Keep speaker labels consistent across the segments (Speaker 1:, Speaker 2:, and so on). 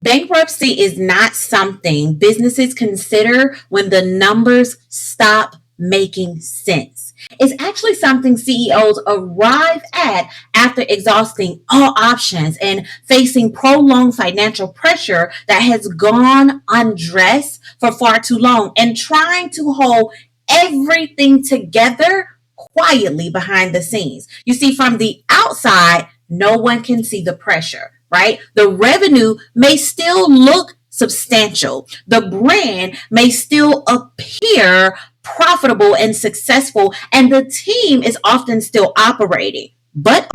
Speaker 1: Bankruptcy is not something businesses consider when the numbers stop making sense. It's actually something CEOs arrive at after exhausting all options and facing prolonged financial pressure that has gone undressed for far too long and trying to hold everything together quietly behind the scenes. You see, from the outside, no one can see the pressure, right? The revenue may still look substantial. The brand may still appear profitable and successful, and the team is often still operating. But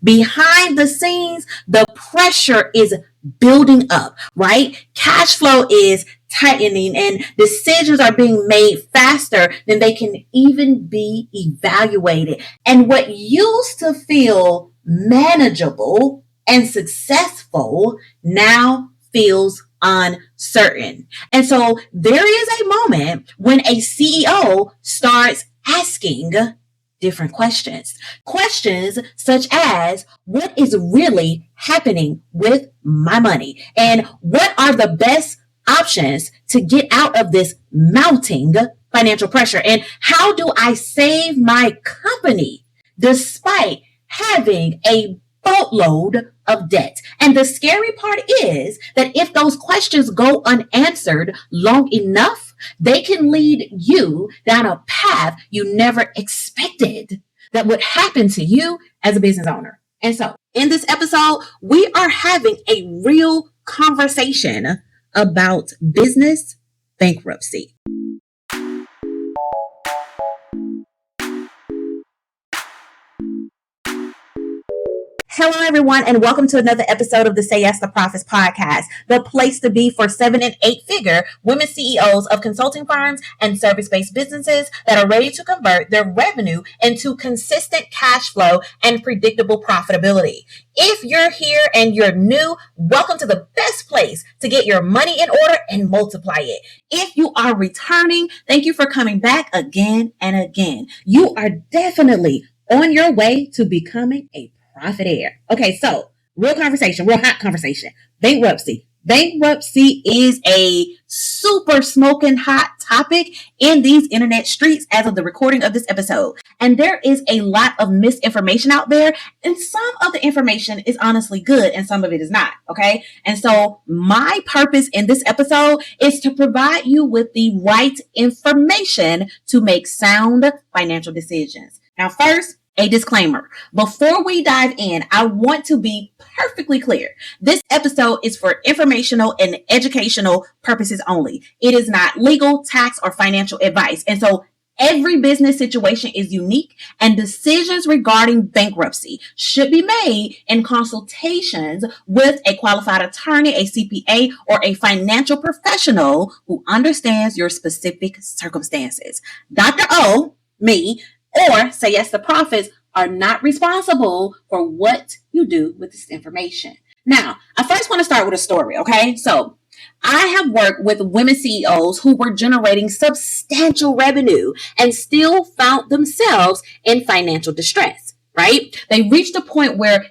Speaker 1: behind the scenes, the pressure is building up, right? Cash flow is tightening and decisions are being made faster than they can even be evaluated. And what used to feel manageable and successful now feels uncertain. And so there is a moment when a CEO starts asking different questions. Questions such as, what is really happening with my money? And what are the best options to get out of this mounting financial pressure? And how do I save my company despite having a boatload of debt? And the scary part is that if those questions go unanswered long enough, they can lead you down a path you never expected that would happen to you as a business owner. And so in this episode, we are having a real conversation about business bankruptcy. Hello, everyone, and welcome to another episode of the Say Yes to Profits podcast, the place to be for 7- and 8-figure women CEOs of consulting firms and service-based businesses that are ready to convert their revenue into consistent cash flow and predictable profitability. If you're here and you're new, welcome to the best place to get your money in order and multiply it. If you are returning, thank you for coming back again and again. You are definitely on your way to becoming a profiteer. Okay, so real hot conversation. Bankruptcy. Bankruptcy is a super smoking hot topic in these internet streets as of the recording of this episode. And there is a lot of misinformation out there, and some of the information is honestly good and some of it is not. Okay. And so my purpose in this episode is to provide you with the right information to make sound financial decisions. Now, first, a disclaimer. Before we dive in, I want to be perfectly clear. This episode is for informational and educational purposes only. It is not legal, tax, or financial advice. And so every business situation is unique, and decisions regarding bankruptcy should be made in consultations with a qualified attorney, a CPA, or a financial professional who understands your specific circumstances. Dr. O, me, or Say Yes to Profits are not responsible for what you do with this information. Now, I first want to start with a story, okay? So I have worked with women CEOs who were generating substantial revenue and still found themselves in financial distress, right? They reached a point where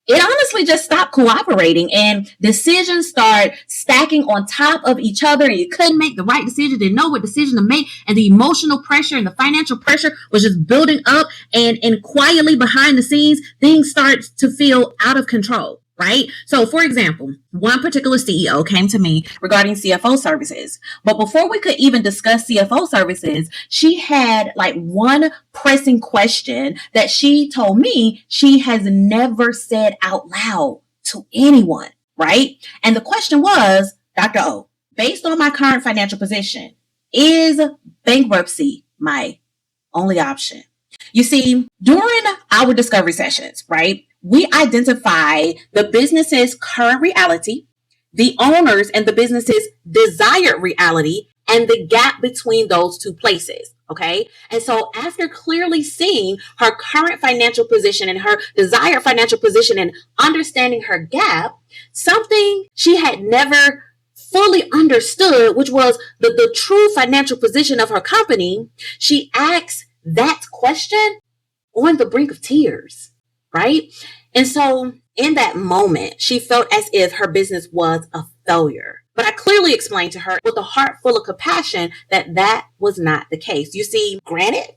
Speaker 1: it honestly just stopped cooperating and decisions start stacking on top of each other, and you couldn't make the right decision, didn't know what decision to make, and the emotional pressure and the financial pressure was just building up, and quietly behind the scenes, things start to feel out of control. Right? So, for example, one particular CEO came to me regarding CFO services. But before we could even discuss CFO services, she had like one pressing question that she told me she has never said out loud to anyone. Right? And the question was, Dr. O, based on my current financial position, is bankruptcy my only option? You see, during our discovery sessions, right, we identify the business's current reality, the owner's and the business's desired reality, and the gap between those two places. Okay. And so after clearly seeing her current financial position and her desired financial position and understanding her gap, something she had never fully understood, which was the true financial position of her company, she asked that question on the brink of tears. Right? And so In that moment, she felt as if her business was a failure. But I clearly explained to her with a heart full of compassion that that was not the case. You see, granted,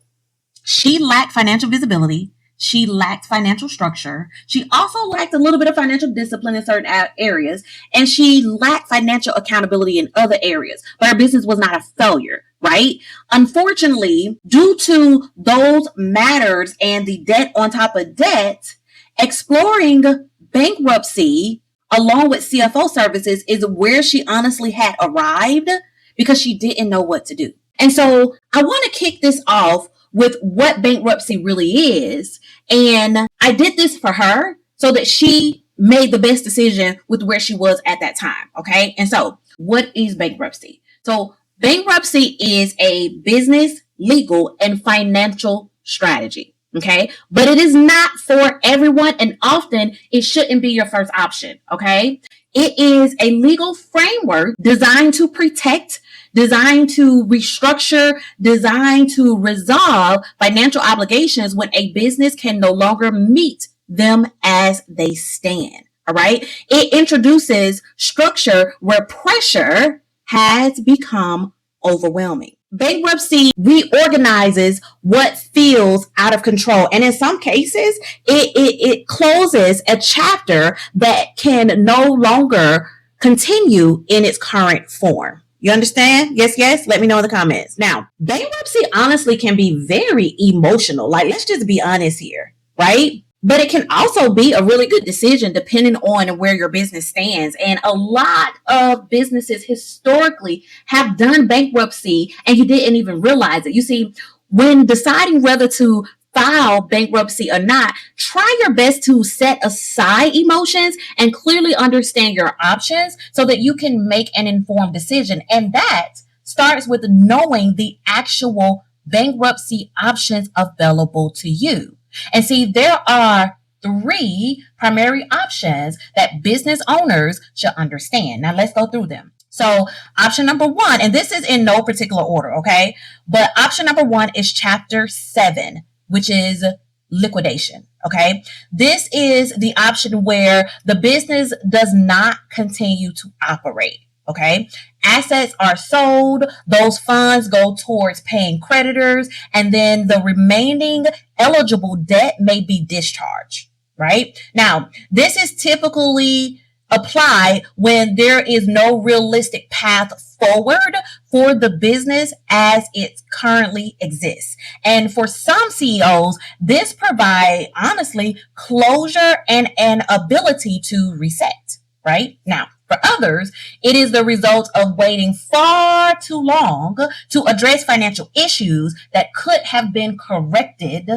Speaker 1: she lacked financial visibility. She lacked financial structure. She also lacked a little bit of financial discipline in certain areas, and she lacked financial accountability in other areas. But her business was not a failure, right? Unfortunately, due to those matters and the debt on top of debt, exploring bankruptcy along with CFO services is where she honestly had arrived because she didn't know what to do. And so I want to kick this off with what bankruptcy really is. And I did this for her so that she made the best decision with where she was at that time. Okay. And so what is bankruptcy? So bankruptcy is a business, legal, and financial strategy. Okay. But it is not for everyone. And often it shouldn't be your first option. Okay. It is a legal framework designed to protect, designed to restructure, designed to resolve financial obligations when a business can no longer meet them as they stand. All right. It introduces structure where pressure has become overwhelming. Bankruptcy reorganizes what feels out of control. And in some cases, it closes a chapter that can no longer continue in its current form. You understand? Yes. Let me know in the comments. Now, bankruptcy honestly can be very emotional. Like, let's just be honest here, right? But it can also be a really good decision depending on where your business stands. And a lot of businesses historically have done bankruptcy and you didn't even realize it. You see, when deciding whether to file bankruptcy or not, try your best to set aside emotions and clearly understand your options so that you can make an informed decision. And that starts with knowing the actual bankruptcy options available to you. And see, there are 3 primary options that business owners should understand. Now, let's go through them. So option number 1, and this is in no particular order, okay? But option number 1 is Chapter 7, which is liquidation, okay? This is the option where the business does not continue to operate. Okay. Assets are sold. Those funds go towards paying creditors. And then the remaining eligible debt may be discharged. Right. Now, this is typically applied when there is no realistic path forward for the business as it currently exists. And for some CEOs, this provides, honestly, closure and an ability to reset. Right. Now, for others, it is the result of waiting far too long to address financial issues that could have been corrected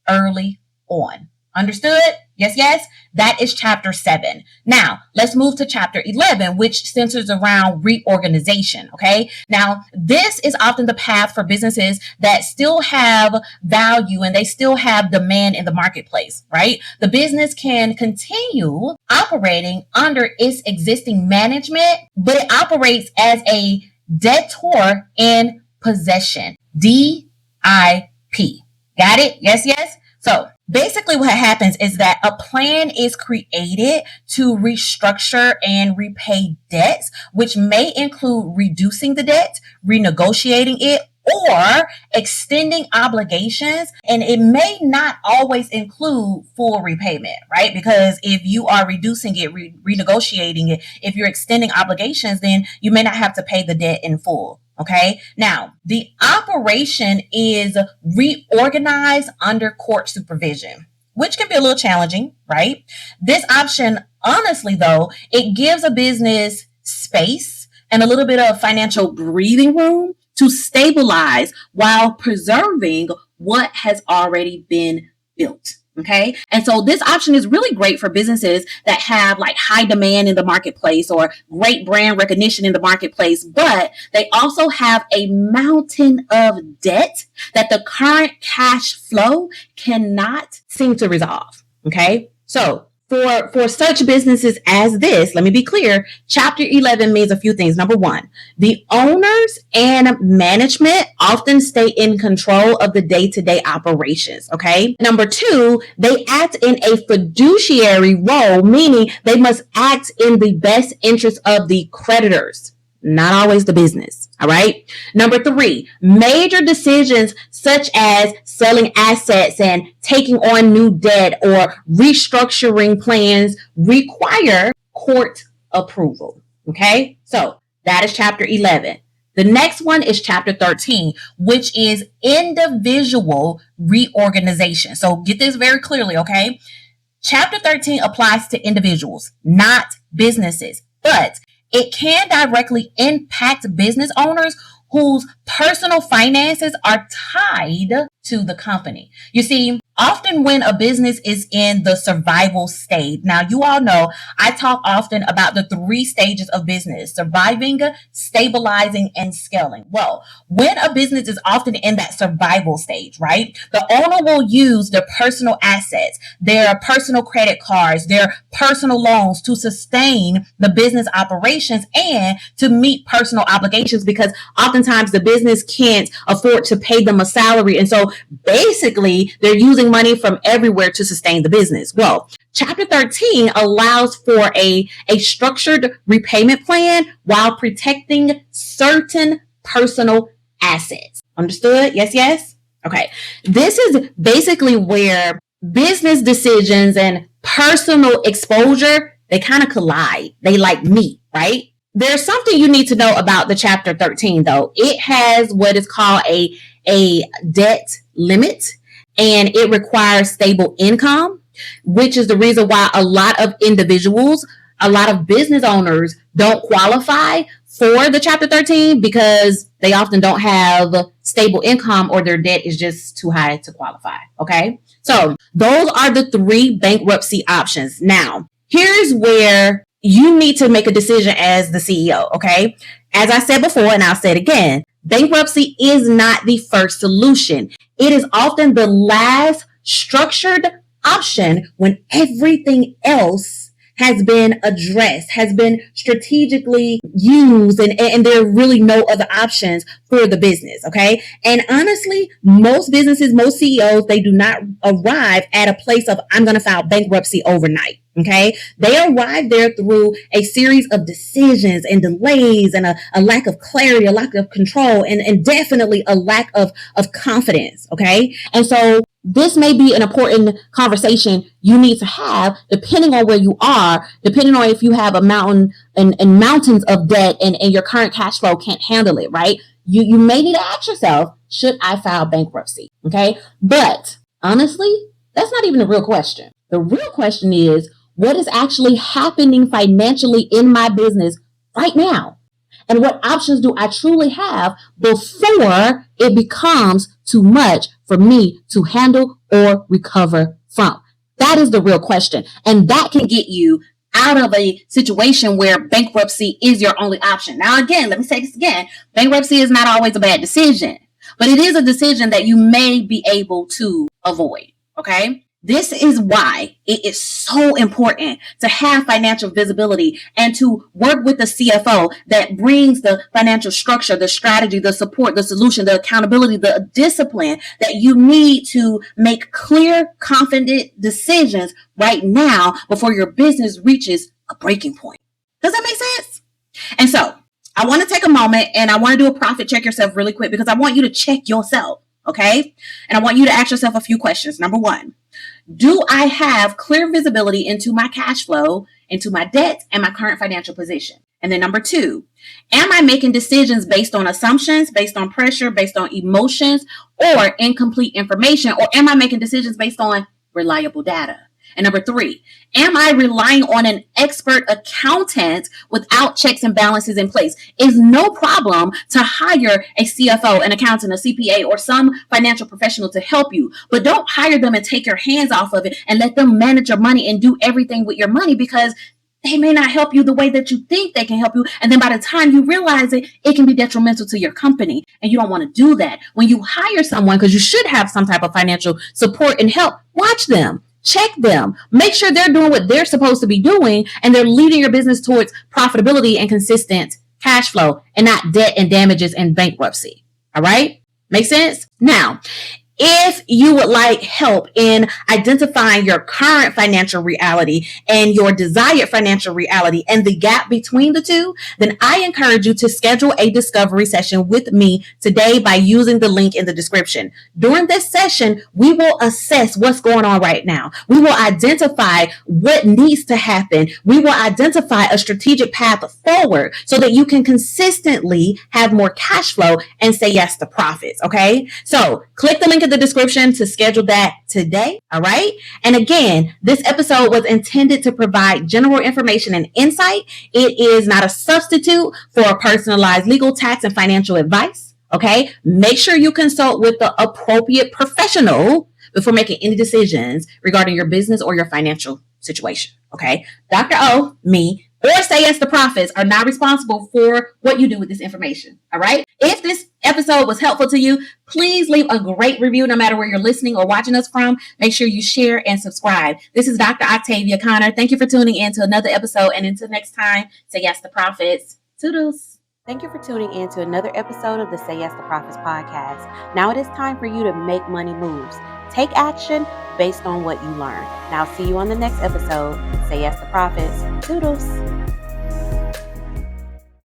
Speaker 1: early on. Understood? Yes. That is Chapter 7. Now, let's move to Chapter 11, which centers around reorganization. Okay. Now, this is often the path for businesses that still have value and they still have demand in the marketplace, right? The business can continue operating under its existing management, but it operates as a debtor in possession. DIP. Got it? Yes. So basically what happens is that a plan is created to restructure and repay debts, which may include reducing the debt, renegotiating it, or extending obligations. And it may not always include full repayment, right? Because if you are reducing it, renegotiating it, if you're extending obligations, then you may not have to pay the debt in full. Okay. Now, the operation is reorganized under court supervision, which can be a little challenging, right? This option, honestly, though, it gives a business space and a little bit of financial breathing room to stabilize while preserving what has already been built. Okay. And so this option is really great for businesses that have like high demand in the marketplace or great brand recognition in the marketplace, but they also have a mountain of debt that the current cash flow cannot seem to resolve. Okay. So For such businesses as this, let me be clear, Chapter 11 means a few things. Number one, the owners and management often stay in control of the day-to-day operations, okay? Number two, they act in a fiduciary role, meaning they must act in the best interest of the creditors, not always the business. All right. Number three, major decisions such as selling assets and taking on new debt or restructuring plans require court approval. Okay. So that is Chapter 11. The next one is Chapter 13, which is individual reorganization. So get this very clearly. Okay. Chapter 13 applies to individuals, not businesses, but it can directly impact business owners whose personal finances are tied to the company. You see, often when a business is in the survival state, now you all know I talk often about the 3 stages of business: surviving, stabilizing, and scaling. Well, when a business is often in that survival stage, right, the owner will use their personal assets, their personal credit cards, their personal loans to sustain the business operations and to meet personal obligations, because oftentimes the business can't afford to pay them a salary. And so basically they're using money from everywhere to sustain the business. Well, Chapter 13 allows for a structured repayment plan while protecting certain personal assets. Understood? Yes, yes? Okay. This is basically where business decisions and personal exposure, they kind of collide. They like meet, right? There's something you need to know about the Chapter 13, though. It has what is called a debt limit, and it requires stable income, which is the reason why a lot of individuals, a lot of business owners don't qualify for the Chapter 13 because they often don't have stable income or their debt is just too high to qualify. Okay. So those are the 3 bankruptcy options. Now, here's where you need to make a decision as the CEO. Okay. As I said before, and I'll say it again, bankruptcy is not the first solution. It is often the last structured option when everything else has been addressed, has been strategically used, and there are really no other options for the business, okay? And honestly, most businesses, most CEOs, they do not arrive at a place of, I'm going to file bankruptcy overnight. Okay. They arrive there through a series of decisions and delays and a lack of clarity, a lack of control, and definitely a lack of confidence. Okay. And so this may be an important conversation you need to have depending on where you are, depending on if you have a mountain and mountains of debt and your current cash flow can't handle it, right? You may need to ask yourself, should I file bankruptcy? Okay. But honestly, that's not even the real question. The real question is, what is actually happening financially in my business right now? And what options do I truly have before it becomes too much for me to handle or recover from? That is the real question. And that can get you out of a situation where bankruptcy is your only option. Now, again, let me say this again. Bankruptcy is not always a bad decision, but it is a decision that you may be able to avoid. Okay. This is why it is so important to have financial visibility and to work with the CFO that brings the financial structure, the strategy, the support, the solution, the accountability, the discipline that you need to make clear, confident decisions right now before your business reaches a breaking point. Does that make sense? And so I want to take a moment and I want to do a profit check yourself really quick because I want you to check yourself. Okay. And I want you to ask yourself a few questions. Number one, do I have clear visibility into my cash flow, into my debt, and my current financial position? And then number two, am I making decisions based on assumptions, based on pressure, based on emotions, or incomplete information? Or am I making decisions based on reliable data? And number three, am I relying on an expert accountant without checks and balances in place? It's no problem to hire a CFO, an accountant, a CPA, or some financial professional to help you. But don't hire them and take your hands off of it and let them manage your money and do everything with your money, because they may not help you the way that you think they can help you. And then by the time you realize it, it can be detrimental to your company. And you don't want to do that. When you hire someone, because you should have some type of financial support and help, watch them. check them. Make sure they're doing what they're supposed to be doing and they're leading your business towards profitability and consistent cash flow and not debt and damages and bankruptcy. All right? Make sense? Now, if you would like help in identifying your current financial reality and your desired financial reality and the gap between the two, then I encourage you to schedule a discovery session with me today by using the link in the description. During this session, we will assess what's going on right now. We will identify what needs to happen. We will identify a strategic path forward so that you can consistently have more cash flow and say yes to profits. Okay, so click the link in the description to schedule that today. All right. And again, this episode was intended to provide general information and insight. It is not a substitute for personalized legal, tax, and financial advice. Okay. Make sure you consult with the appropriate professional before making any decisions regarding your business or your financial situation. Okay. Dr. O, me, or Say Yes to Profits are not responsible for what you do with this information. All right. If this episode was helpful to you, please leave a great review no matter where you're listening or watching us from. Make sure you share and subscribe. This is Dr. Octavia Conner. Thank you for tuning in to another episode. And until next time, say yes to profits. Toodles. Thank you for tuning in to another episode of the Say Yes to Profits podcast. Now it is time for you to make money moves. Take action based on what you learn. Now see you on the next episode. Say Yes to Profits. Toodles.